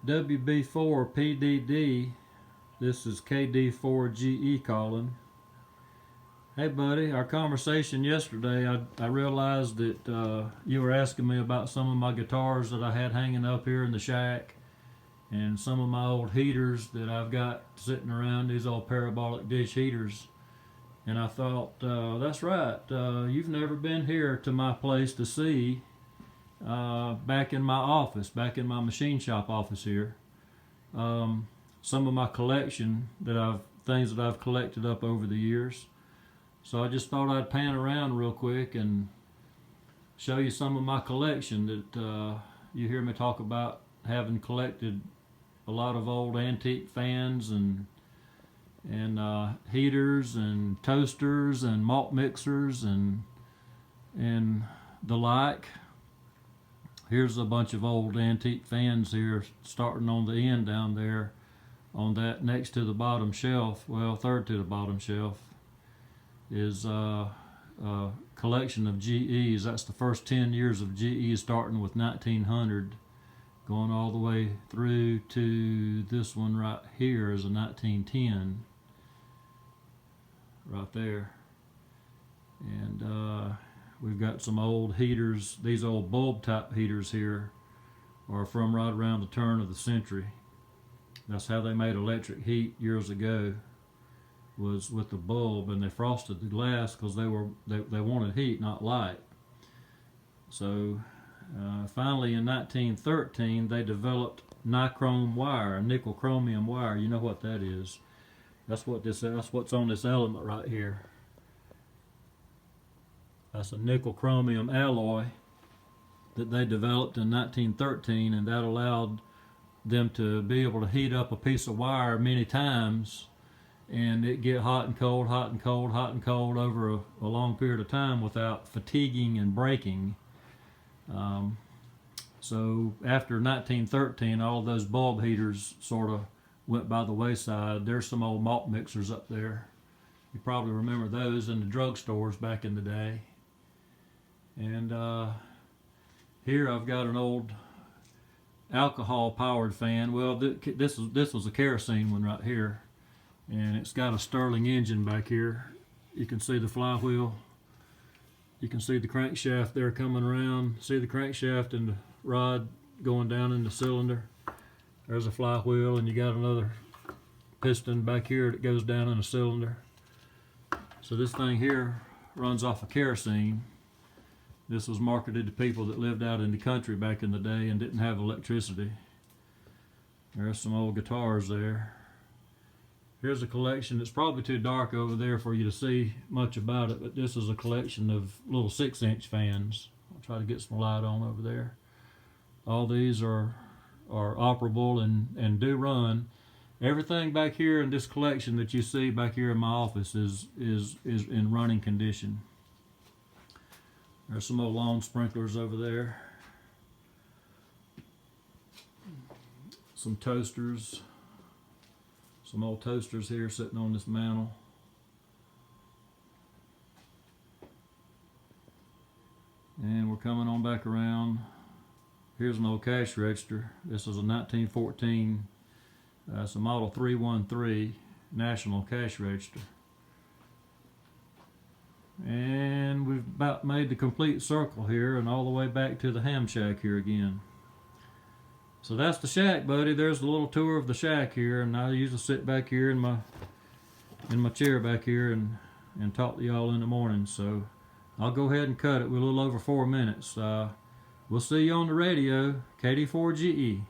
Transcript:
WB4PDD. This is KD4GE calling. Hey buddy, our conversation yesterday, I realized that you were asking me about some of my guitars that I had hanging up here in the shack and some of my old heaters that I've got sitting around, these old parabolic dish heaters. And I thought, that's right, you've never been here to my place to see, back in my office, back in my machine shop office here, some of my collection things that I've collected up over the years. So I just thought I'd pan around real quick and show you some of my collection that you hear me talk about having collected a lot of old antique fans and heaters and toasters and malt mixers and the like. Here's a bunch of old antique fans here, starting on the end down there on that next to the bottom shelf, well, third to the bottom shelf, is a collection of GEs. That's the first 10 years of GE, starting with 1900, going all the way through to this one right here is a 1910, right there. And we've got some old heaters. These old bulb type heaters here are from right around the turn of the century. That's how they made electric heat years ago, was with the bulb, and they frosted the glass because they wanted heat, not light. So finally in 1913 they developed nichrome wire, nickel chromium wire. You know what that is. That's what's on this element right here. That's a nickel chromium alloy that they developed in 1913, and that allowed them to be able to heat up a piece of wire many times and it get hot and cold, hot and cold, hot and cold over a long period of time without fatiguing and breaking. So after 1913, all of those bulb heaters sort of went by the wayside. There's some old malt mixers up there. You probably remember those in the drugstores back in the day. And here I've got an old alcohol powered fan. Well, this was a kerosene one right here, and it's got a Stirling engine back here. You can see the flywheel, you can see the crankshaft there coming around, see the crankshaft and the rod going down in the cylinder. There's a flywheel, and you got another piston back here that goes down in a cylinder. So this thing here runs off of kerosene. This was marketed to people that lived out in the country back in the day and didn't have electricity. There's some old guitars there. Here's a collection. It's probably too dark over there for you to see much about it, but this is a collection of little 6-inch fans. I'll try to get some light on over there. All these are operable and do run. Everything back here in this collection that you see back here in my office is in running condition. There's some old lawn sprinklers over there. Some toasters. Some old toasters here sitting on this mantle. And we're coming on back around. Here's an old cash register. This is a 1914, it's a model 313 National Cash Register. And we've about made the complete circle here and all the way back to the ham shack here again. So that's the shack, buddy. There's the little tour of the shack here, and I usually sit back here in my chair back here and talk to y'all in the morning. So I'll go ahead and cut it. We're a little over 4 minutes. We'll see you on the radio. KD4GE.